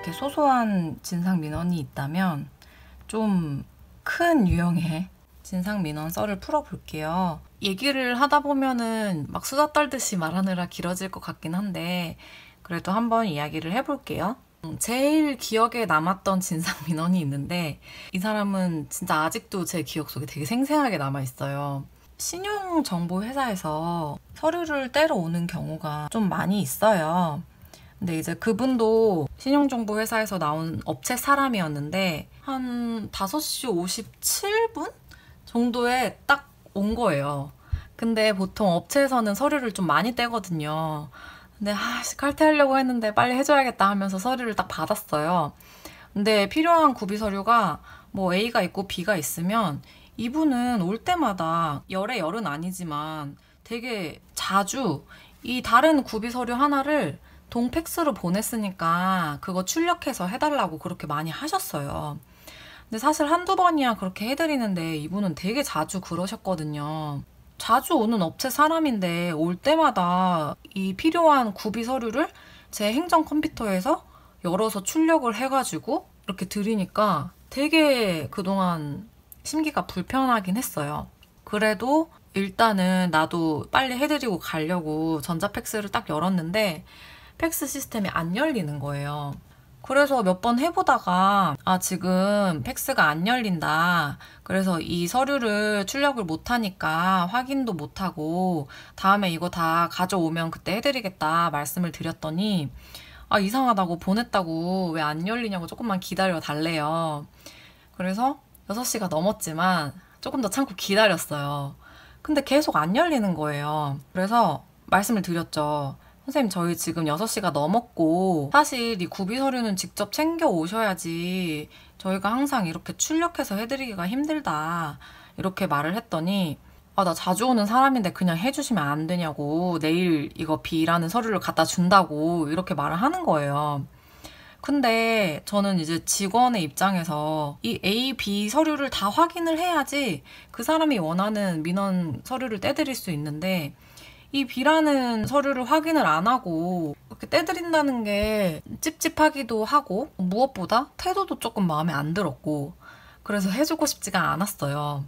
이렇게 소소한 진상 민원이 있다면 좀 큰 유형의 진상 민원 썰을 풀어볼게요. 얘기를 하다 보면은 막 수다 떨듯이 말하느라 길어질 것 같긴 한데 그래도 한번 이야기를 해볼게요. 제일 기억에 남았던 진상 민원이 있는데 이 사람은 진짜 아직도 제 기억 속에 되게 생생하게 남아있어요. 신용정보회사에서 서류를 떼러 오는 경우가 좀 많이 있어요. 근데 이제 그분도 신용정보회사에서 나온 업체 사람이었는데 한 5시 57분 정도에 딱 온 거예요. 근데 보통 업체에서는 서류를 좀 많이 떼거든요. 근데 칼퇴하려고 했는데 빨리 해줘야겠다 하면서 서류를 딱 받았어요. 근데 필요한 구비 서류가 뭐 A가 있고 B가 있으면 이분은 올 때마다 열의 열은 아니지만 되게 자주 이 다른 구비 서류 하나를 동팩스로 보냈으니까 그거 출력해서 해달라고 그렇게 많이 하셨어요. 근데 사실 한두 번이야 그렇게 해드리는데 이분은 되게 자주 그러셨거든요. 자주 오는 업체 사람인데 올 때마다 이 필요한 구비 서류를 제 행정 컴퓨터에서 열어서 출력을 해가지고 이렇게 드리니까 되게 그동안 심기가 불편하긴 했어요. 그래도 일단은 나도 빨리 해드리고 가려고 전자팩스를 딱 열었는데 팩스 시스템이 안 열리는 거예요. 그래서 몇 번 해보다가 지금 팩스가 안 열린다. 그래서 이 서류를 출력을 못하니까 확인도 못하고 다음에 이거 다 가져오면 그때 해드리겠다 말씀을 드렸더니 이상하다고 보냈다고 왜 안 열리냐고 조금만 기다려 달래요. 그래서 6시가 넘었지만 조금 더 참고 기다렸어요. 근데 계속 안 열리는 거예요. 그래서 말씀을 드렸죠. 선생님 저희 지금 6시가 넘었고 사실 이 구비 서류는 직접 챙겨 오셔야지 저희가 항상 이렇게 출력해서 해드리기가 힘들다 이렇게 말을 했더니 나 자주 오는 사람인데 그냥 해주시면 안 되냐고 내일 이거 B라는 서류를 갖다 준다고 이렇게 말을 하는 거예요. 근데 저는 이제 직원의 입장에서 이 A, B 서류를 다 확인을 해야지 그 사람이 원하는 민원 서류를 떼드릴 수 있는데 이 B라는 서류를 확인을 안 하고 이렇게 떼드린다는 게 찝찝하기도 하고 무엇보다 태도도 조금 마음에 안 들었고 그래서 해주고 싶지가 않았어요.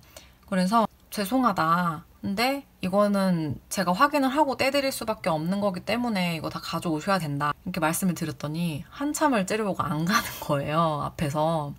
그래서 죄송하다. 근데 이거는 제가 확인을 하고 떼드릴 수밖에 없는 거기 때문에 이거 다 가져오셔야 된다. 이렇게 말씀을 드렸더니 한참을 째려보고 안 가는 거예요. 앞에서.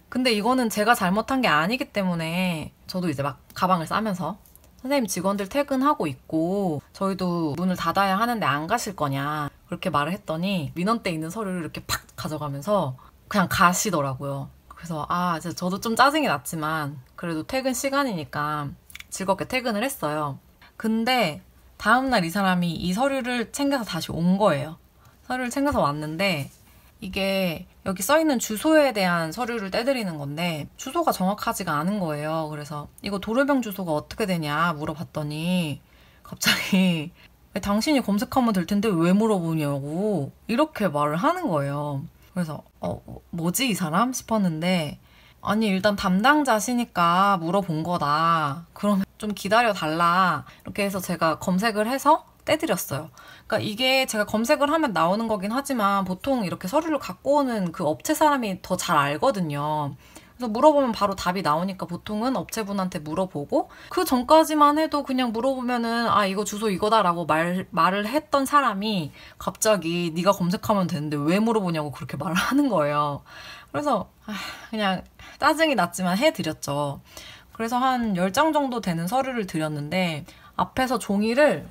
근데 이거는 제가 잘못한 게 아니기 때문에 저도 이제 막 가방을 싸면서 선생님 직원들 퇴근하고 있고 저희도 문을 닫아야 하는데 안 가실 거냐 그렇게 말을 했더니 민원 때 있는 서류를 이렇게 팍 가져가면서 그냥 가시더라고요. 그래서 저도 좀 짜증이 났지만 그래도 퇴근 시간이니까 즐겁게 퇴근을 했어요. 근데 다음날 이 사람이 이 서류를 챙겨서 다시 온 거예요. 서류를 챙겨서 왔는데 이게 여기 써있는 주소에 대한 서류를 떼드리는 건데 주소가 정확하지가 않은 거예요. 그래서 이거 도로명 주소가 어떻게 되냐 물어봤더니 갑자기 당신이 검색하면 될 텐데 왜 물어보냐고 이렇게 말을 하는 거예요. 그래서 뭐지 이 사람 싶었는데 아니 일단 담당자시니까 물어본 거다. 그러면 좀 기다려 달라. 이렇게 해서 제가 검색을 해서 떼드렸어요. 그러니까 이게 제가 검색을 하면 나오는 거긴 하지만 보통 이렇게 서류를 갖고 오는 그 업체 사람이 더 잘 알거든요. 그래서 물어보면 바로 답이 나오니까 보통은 업체분한테 물어보고 그 전까지만 해도 그냥 물어보면은 이거 주소 이거다라고 말을 했던 사람이 갑자기 네가 검색하면 되는데 왜 물어보냐고 그렇게 말을 하는 거예요. 그래서 그냥 짜증이 났지만 해드렸죠. 그래서 한 10장 정도 되는 서류를 드렸는데 앞에서 종이를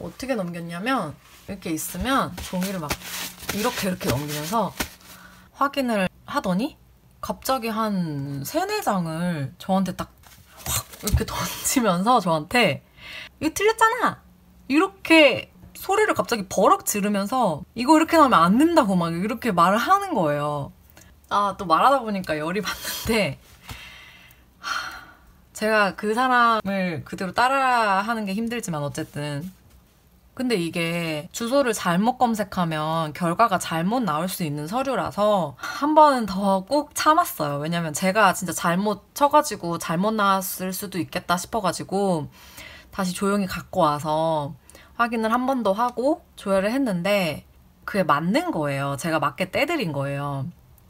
어떻게 넘겼냐면 이렇게 있으면 종이를 막 이렇게 넘기면서 확인을 하더니 갑자기 한 3-4장을 저한테 딱 확 이렇게 던지면서 저한테 이거 틀렸잖아! 이렇게 소리를 갑자기 버럭 지르면서 이거 이렇게 나오면 안 된다고 막 이렇게 말을 하는 거예요. 또 말하다 보니까 열이 받는데 제가 그 사람을 그대로 따라하는 게 힘들지만 어쨌든 근데 이게 주소를 잘못 검색하면 결과가 잘못 나올 수 있는 서류라서 한 번은 더 꼭 참았어요. 왜냐면 제가 진짜 잘못 쳐가지고 잘못 나왔을 수도 있겠다 싶어가지고 다시 조용히 갖고 와서 확인을 한 번 더 하고 조회를 했는데 그게 맞는 거예요. 제가 맞게 떼드린 거예요.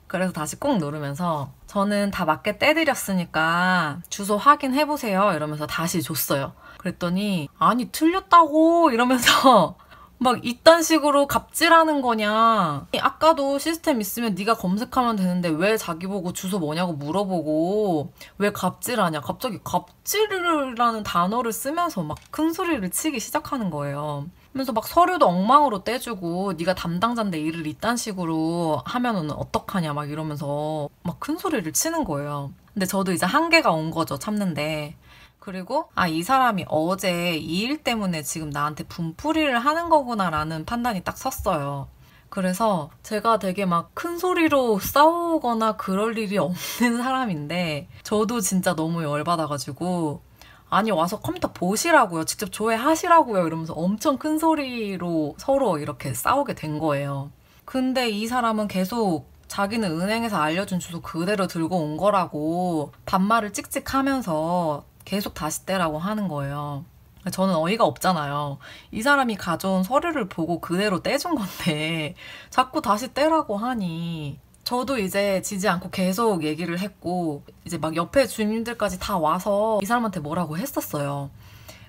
그래서 다시 꾹 누르면서 저는 다 맞게 떼드렸으니까 주소 확인해보세요 이러면서 다시 줬어요. 그랬더니 아니 틀렸다고 이러면서 막 이딴 식으로 갑질하는 거냐. 아까도 시스템 있으면 네가 검색하면 되는데 왜 자기 보고 주소 뭐냐고 물어보고 왜 갑질하냐. 갑자기 갑질이라는 단어를 쓰면서 막 큰 소리를 치기 시작하는 거예요. 그러면서 막 서류도 엉망으로 떼주고 네가 담당자인데 일을 이딴 식으로 하면은 어떡하냐 막 이러면서 막 큰 소리를 치는 거예요. 근데 저도 이제 한계가 온 거죠, 참는데. 그리고 이 사람이 어제 이 일 때문에 지금 나한테 분풀이를 하는 거구나라는 판단이 딱 섰어요. 그래서 제가 되게 막 큰 소리로 싸우거나 그럴 일이 없는 사람인데 저도 진짜 너무 열받아가지고 아니 와서 컴퓨터 보시라고요. 직접 조회하시라고요. 이러면서 엄청 큰 소리로 서로 이렇게 싸우게 된 거예요. 근데 이 사람은 계속 자기는 은행에서 알려준 주소 그대로 들고 온 거라고 반말을 찍찍하면서 계속 다시 떼라고 하는 거예요. 저는 어이가 없잖아요. 이 사람이 가져온 서류를 보고 그대로 떼준 건데 자꾸 다시 떼라고 하니 저도 이제 지지 않고 계속 얘기를 했고 이제 막 옆에 주민들까지 다 와서 이 사람한테 뭐라고 했었어요.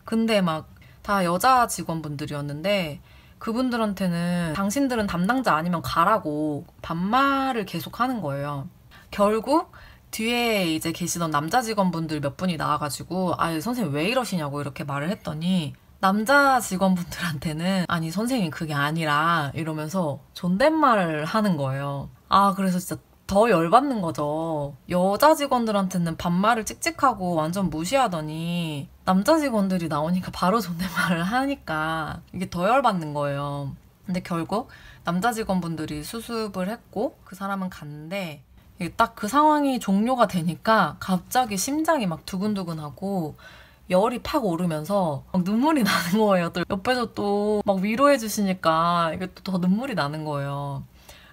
근데 막 다 여자 직원분들이었는데 그분들한테는 당신들은 담당자 아니면 가라고 반말을 계속 하는 거예요. 결국 뒤에 이제 계시던 남자 직원분들 몇 분이 나와가지고 선생님 왜 이러시냐고 이렇게 말을 했더니 남자 직원분들한테는 아니 선생님 그게 아니라 이러면서 존댓말을 하는 거예요. 그래서 진짜 더 열받는 거죠. 여자 직원들한테는 반말을 찍찍하고 완전 무시하더니 남자 직원들이 나오니까 바로 존댓말을 하니까 이게 더 열받는 거예요. 근데 결국 남자 직원분들이 수습을 했고 그 사람은 갔는데 딱 그 상황이 종료가 되니까 갑자기 심장이 막 두근두근하고 열이 팍 오르면서 막 눈물이 나는 거예요. 또 옆에서 또 막 위로해 주시니까 이게 또 더 눈물이 나는 거예요.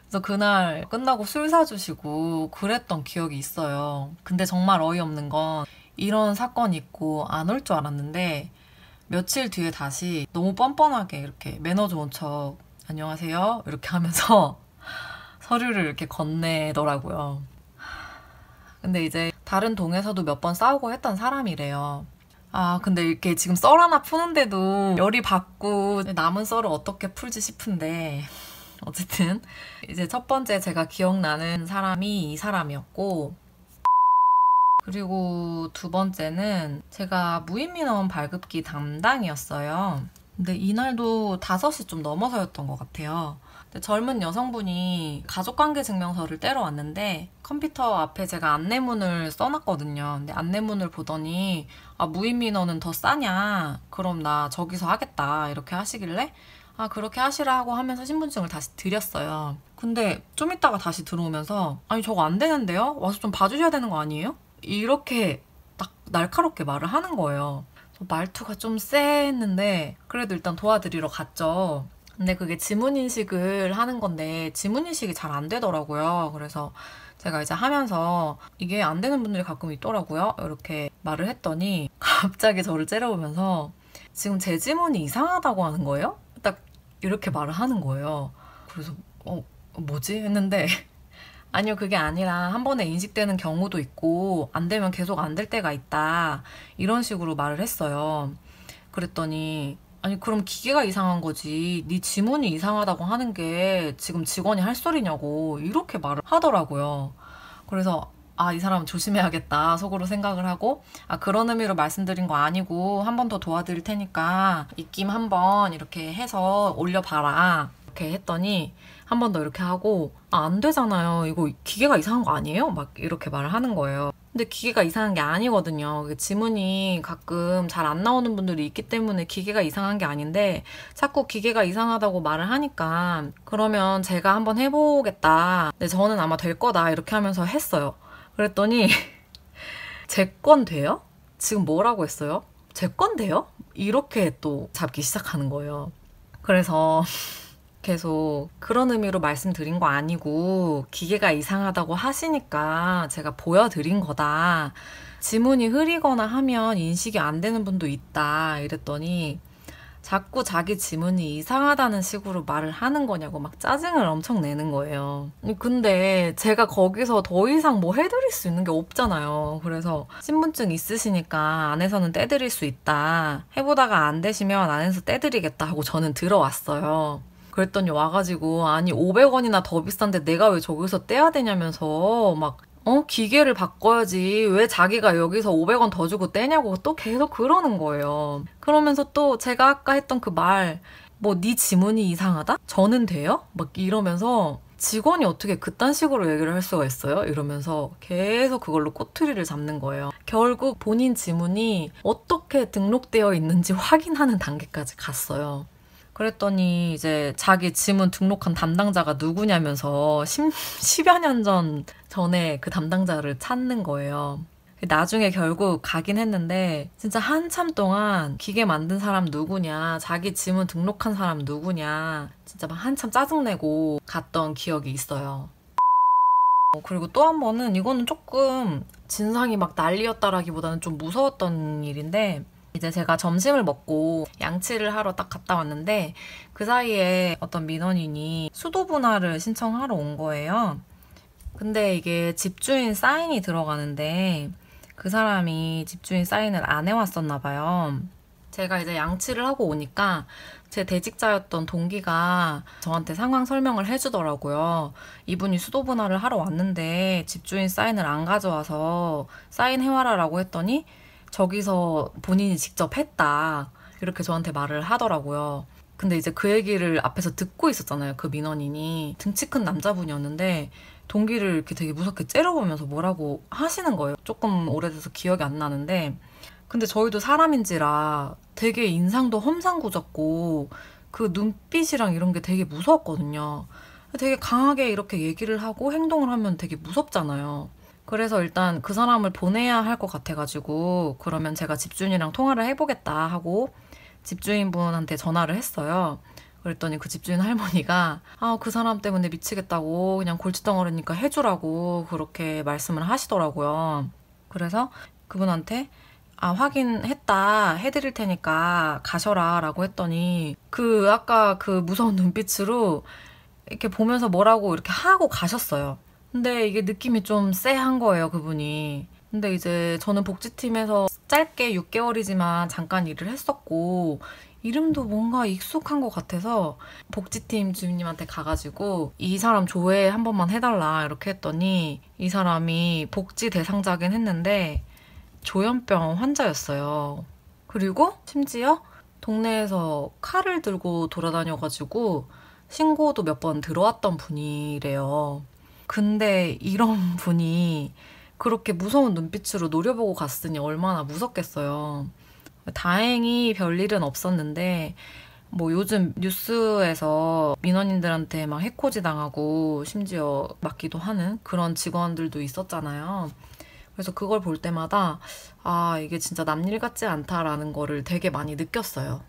그래서 그날 끝나고 술 사주시고 그랬던 기억이 있어요. 근데 정말 어이없는 건 이런 사건이 있고 안 올 줄 알았는데 며칠 뒤에 다시 너무 뻔뻔하게 이렇게 매너 좋은 척 안녕하세요 이렇게 하면서 서류를 이렇게 건네더라고요. 근데 이제 다른 동에서도 몇 번 싸우고 했던 사람이래요. 근데 이렇게 지금 썰 하나 푸는데도 열이 받고 남은 썰을 어떻게 풀지 싶은데 어쨌든 이제 첫 번째 제가 기억나는 사람이 이 사람이었고 그리고 두 번째는 제가 무인민원 발급기 담당이었어요. 근데 이날도 5시 좀 넘어서였던 것 같아요. 젊은 여성분이 가족관계증명서를 떼러 왔는데 컴퓨터 앞에 제가 안내문을 써놨거든요. 근데 안내문을 보더니 무인민원은 더 싸냐? 그럼 나 저기서 하겠다. 이렇게 하시길래 그렇게 하시라고 하면서 신분증을 다시 드렸어요. 근데 좀 있다가 다시 들어오면서 아니 저거 안 되는데요? 와서 좀 봐주셔야 되는 거 아니에요? 이렇게 딱 날카롭게 말을 하는 거예요. 말투가 좀 쎄했는데 그래도 일단 도와드리러 갔죠. 근데 그게 지문인식을 하는 건데 지문인식이 잘 안 되더라고요. 그래서 제가 이제 하면서 이게 안 되는 분들이 가끔 있더라고요. 이렇게 말을 했더니 갑자기 저를 째려보면서 지금 제 지문이 이상하다고 하는 거예요? 딱 이렇게 말을 하는 거예요. 그래서 뭐지? 했는데 아니요 그게 아니라 한 번에 인식되는 경우도 있고 안 되면 계속 안 될 때가 있다. 이런 식으로 말을 했어요. 그랬더니 아니 그럼 기계가 이상한 거지 네 지문이 이상하다고 하는 게 지금 직원이 할 소리냐고 이렇게 말을 하더라고요. 그래서 이 사람은 조심해야겠다 속으로 생각을 하고 그런 의미로 말씀드린 거 아니고 한 번 더 도와드릴 테니까 입김 한번 이렇게 해서 올려봐라 이렇게 했더니 한 번 더 이렇게 하고 안 되잖아요. 이거 기계가 이상한 거 아니에요? 막 이렇게 말을 하는 거예요. 근데 기계가 이상한 게 아니거든요. 지문이 가끔 잘 안 나오는 분들이 있기 때문에 기계가 이상한 게 아닌데 자꾸 기계가 이상하다고 말을 하니까 그러면 제가 한번 해보겠다. 근데 저는 아마 될 거다. 이렇게 하면서 했어요. 그랬더니 제 건 돼요? 지금 뭐라고 했어요? 제 건 돼요? 이렇게 또 잡기 시작하는 거예요. 그래서 계속 그런 의미로 말씀드린 거 아니고 기계가 이상하다고 하시니까 제가 보여드린 거다. 지문이 흐리거나 하면 인식이 안 되는 분도 있다. 이랬더니 자꾸 자기 지문이 이상하다는 식으로 말을 하는 거냐고 막 짜증을 엄청 내는 거예요. 근데 제가 거기서 더 이상 뭐 해드릴 수 있는 게 없잖아요. 그래서 신분증 있으시니까 안에서는 떼드릴 수 있다. 해보다가 안 되시면 안에서 떼드리겠다 하고 저는 들어왔어요. 그랬더니 와가지고 아니 500원이나 더 비싼데 내가 왜 저기서 떼야 되냐면서 막 기계를 바꿔야지 왜 자기가 여기서 500원 더 주고 떼냐고 또 계속 그러는 거예요. 그러면서 또 제가 아까 했던 그 말, 뭐 네 지문이 이상하다? 저는 돼요? 막 이러면서 직원이 어떻게 그딴 식으로 얘기를 할 수가 있어요? 이러면서 계속 그걸로 꼬투리를 잡는 거예요. 결국 본인 지문이 어떻게 등록되어 있는지 확인하는 단계까지 갔어요. 그랬더니 이제 자기 지문 등록한 담당자가 누구냐면서 10여 년 전에 그 담당자를 찾는 거예요. 나중에 결국 가긴 했는데 진짜 한참 동안 기계 만든 사람 누구냐, 자기 지문 등록한 사람 누구냐 진짜 막 한참 짜증내고 갔던 기억이 있어요. 그리고 또 한 번은 이거는 조금 진상이 막 난리였다라기보다는 좀 무서웠던 일인데 이제 제가 점심을 먹고 양치를 하러 딱 갔다 왔는데 그 사이에 어떤 민원인이 수도 분할을 신청하러 온 거예요. 근데 이게 집주인 사인이 들어가는데 그 사람이 집주인 사인을 안 해왔었나 봐요. 제가 이제 양치를 하고 오니까 제 대직자였던 동기가 저한테 상황 설명을 해주더라고요. 이분이 수도 분할을 하러 왔는데 집주인 사인을 안 가져와서 사인해와라라고 했더니 저기서 본인이 직접 했다. 이렇게 저한테 말을 하더라고요. 근데 이제 그 얘기를 앞에서 듣고 있었잖아요. 그 민원인이. 등치 큰 남자분이었는데 동기를 이렇게 되게 무섭게 째려보면서 뭐라고 하시는 거예요. 조금 오래돼서 기억이 안 나는데 근데 저희도 사람인지라 되게 인상도 험상궂었고 그 눈빛이랑 이런 게 되게 무서웠거든요. 되게 강하게 이렇게 얘기를 하고 행동을 하면 되게 무섭잖아요. 그래서 일단 그 사람을 보내야 할 것 같아가지고 그러면 제가 집주인이랑 통화를 해보겠다 하고 집주인분한테 전화를 했어요. 그랬더니 그 집주인 할머니가 그 사람 때문에 미치겠다고 그냥 골칫덩어리니까 해주라고 그렇게 말씀을 하시더라고요. 그래서 그분한테 확인했다. 해드릴 테니까 가셔라 라고 했더니 아까 그 무서운 눈빛으로 이렇게 보면서 뭐라고 이렇게 하고 가셨어요. 근데 이게 느낌이 좀 쎄한 거예요, 그분이. 근데 이제 저는 복지팀에서 짧게 6개월이지만 잠깐 일을 했었고 이름도 뭔가 익숙한 것 같아서 복지팀 주임님한테 가가지고 이 사람 조회 한 번만 해달라 이렇게 했더니 이 사람이 복지 대상자긴 했는데 조현병 환자였어요. 그리고 심지어 동네에서 칼을 들고 돌아다녀가지고 신고도 몇 번 들어왔던 분이래요. 근데 이런 분이 그렇게 무서운 눈빛으로 노려보고 갔으니 얼마나 무섭겠어요. 다행히 별일은 없었는데 뭐 요즘 뉴스에서 민원인들한테 막 해코지 당하고 심지어 맞기도 하는 그런 직원들도 있었잖아요. 그래서 그걸 볼 때마다 이게 진짜 남일 같지 않다라는 거를 되게 많이 느꼈어요.